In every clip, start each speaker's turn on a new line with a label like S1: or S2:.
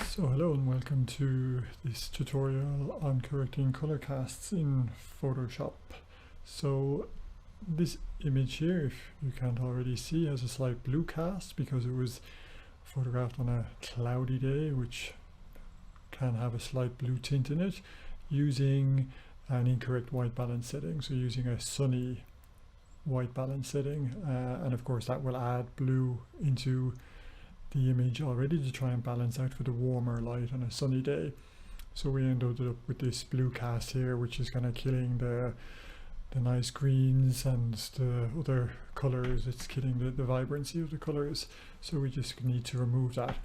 S1: So hello and welcome to this tutorial on correcting color casts in Photoshop. So this image here, if you can't already see, has a slight blue cast because it was photographed on a cloudy day, which can have a slight blue tint in it, using an incorrect white balance setting. So using a sunny white balance setting, and of course that will add blue into the image already to try and balance out for the warmer light on a sunny day. So we ended up with this blue cast here, which is kind of killing the nice greens and the other colors. It's killing the vibrancy of the colors. So we just need to remove that.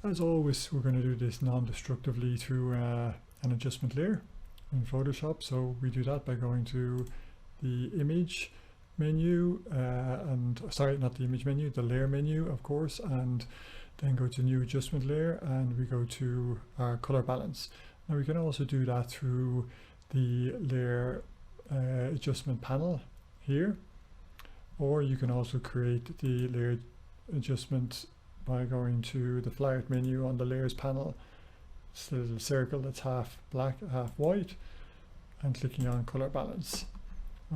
S1: As always, we're going to do this non-destructively through an adjustment layer in Photoshop. So we do that by going to the image menu, not the image menu, the layer menu, of course, and then go to new adjustment layer, and we go to our color balance. Now we can also do that through the layer adjustment panel here, or you can also create the layer adjustment by going to the flyout menu on the layers panel. It's the little circle that's half black, half white, and clicking on color balance.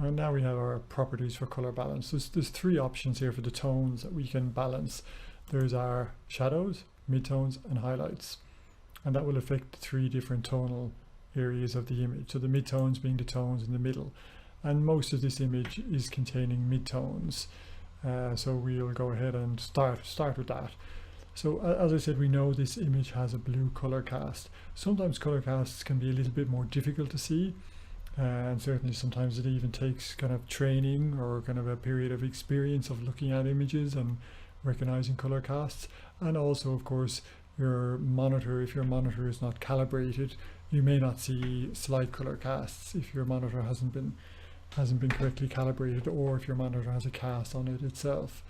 S1: And now we have our properties for color balance. There's three options here for the tones that we can balance. There's our shadows, midtones, and highlights. And that will affect three different tonal areas of the image. So the midtones being the tones in the middle. And most of this image is containing midtones. So we'll go ahead and start with that. So as I said, we know this image has a blue color cast. Sometimes color casts can be a little bit more difficult to see. And certainly sometimes it even takes kind of training or kind of a period of experience of looking at images and recognizing color casts. And also, of course, your monitor, if your monitor is not calibrated, you may not see slight color casts if your monitor hasn't been correctly calibrated, or if your monitor has a cast on it itself.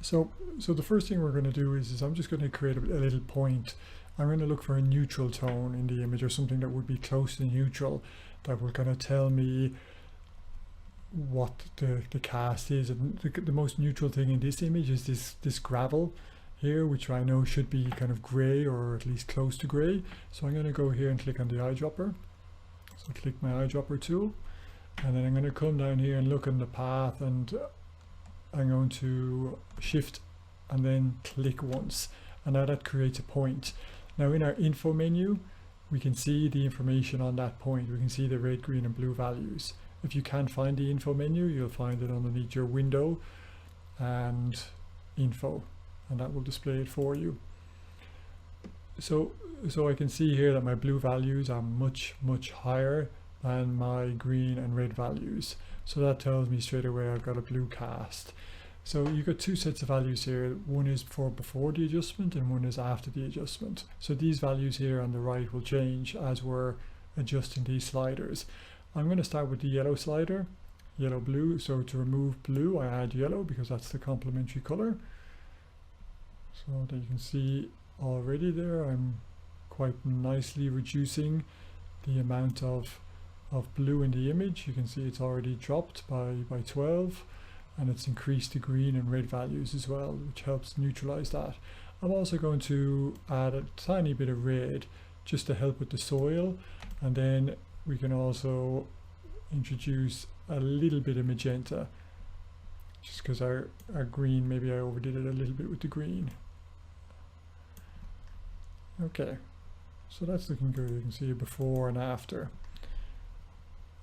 S1: So the first thing we're going to do is I'm just going to create a little point. I'm going to look for a neutral tone in the image, or something that would be close to neutral, that will kind of tell me what the cast is. And the most neutral thing in this image is this gravel here, which I know should be kind of gray, or at least close to gray. So I'm going to go here and click on the eyedropper. So click my eyedropper tool, and then I'm going to come down here and look in the path, and I'm going to shift and then click once, and now that creates a point. Now in our info menu, we can see the information on that point. We can see the red, green, and blue values. If you can't find the info menu, you'll find it underneath your window and info, and that will display it for you. So I can see here that my blue values are much higher than my green and red values. So that tells me straight away I've got a blue cast. So you've got two sets of values here. One is for before the adjustment and one is after the adjustment. So these values here on the right will change as we're adjusting these sliders. I'm going to start with the yellow slider, yellow blue. So to remove blue, I add yellow because that's the complementary color. So that you can see already there, I'm quite nicely reducing the amount of blue in the image. You can see it's already dropped by 12. And it's increased the green and red values as well, which helps neutralize that. I'm also going to add a tiny bit of red just to help with the soil, and then we can also introduce a little bit of magenta, just because our green, maybe I overdid it a little bit with the green. Okay, so that's looking good. You can see a before and after.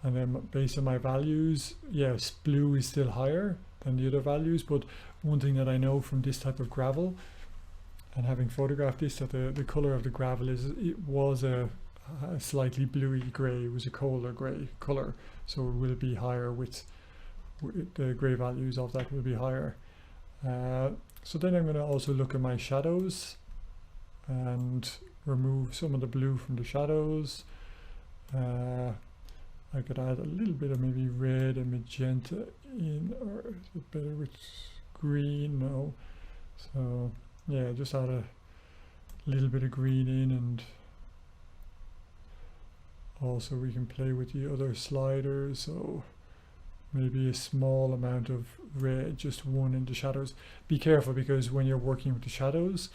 S1: And then based on my values, yes, blue is still higher than the other values, but one thing that I know from this type of gravel, and having photographed this, that the color of the gravel it was a slightly bluey gray. It was a colder gray color, so it will be higher with the gray values of that will be higher. So then I'm going to also look at my shadows and remove some of the blue from the shadows. I could add a little bit of maybe red and magenta in, or is it better with green? No. So yeah, just add a little bit of green in, and also we can play with the other sliders. So maybe a small amount of red, just one in the shadows. Be careful, because when you're working with the shadows,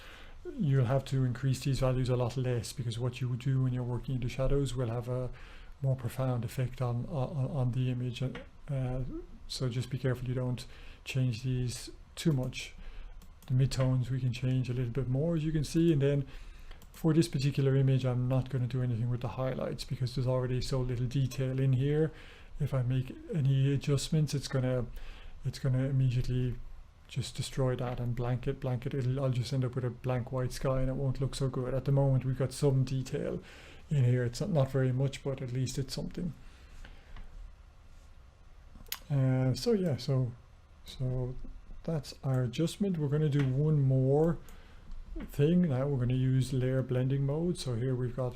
S1: you'll have to increase these values a lot less, because what you would do when you're working in the shadows will have a more profound effect on the image. So just be careful you don't change these too much. The midtones we can change a little bit more, as you can see, and then for this particular image I'm not going to do anything with the highlights because there's already so little detail in here. If I make any adjustments, it's gonna immediately just destroy that and blank it. I'll just end up with a blank white sky and it won't look so good. At the moment we've got some detail in here. It's not very much, but at least it's something. So yeah, so that's our adjustment. We're going to do one more thing now. We're going to use layer blending mode. So here we've got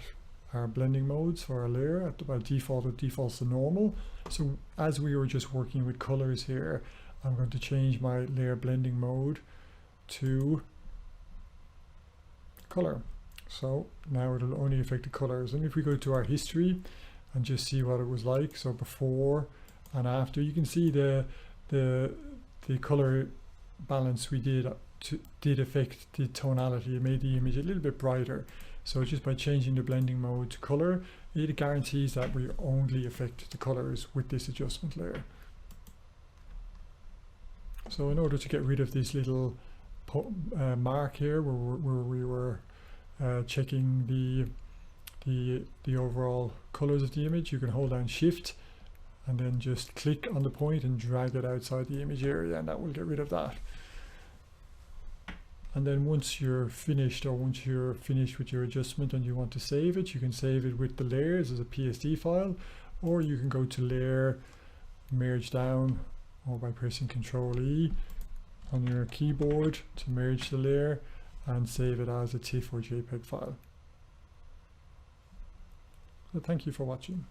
S1: our blending modes for our layer. By default it defaults to normal. So as we were just working with colors here, I'm going to change my layer blending mode to color. So now it'll only affect the colors. And if we go to our history and just see what it was like, so before and after, you can see the color balance we did affect the tonality. It made the image a little bit brighter. So just by changing the blending mode to color, it guarantees that we only affect the colors with this adjustment layer. So in order to get rid of this little mark here where we were checking the overall colors of the image, you can hold down Shift and then just click on the point and drag it outside the image area, and that will get rid of that. And then once you're finished, or once you're finished with your adjustment and you want to save it, you can save it with the layers as a PSD file, or you can go to Layer, Merge Down, or by pressing Ctrl-E on your keyboard to merge the layer and save it as a TIFF or JPEG file. So thank you for watching.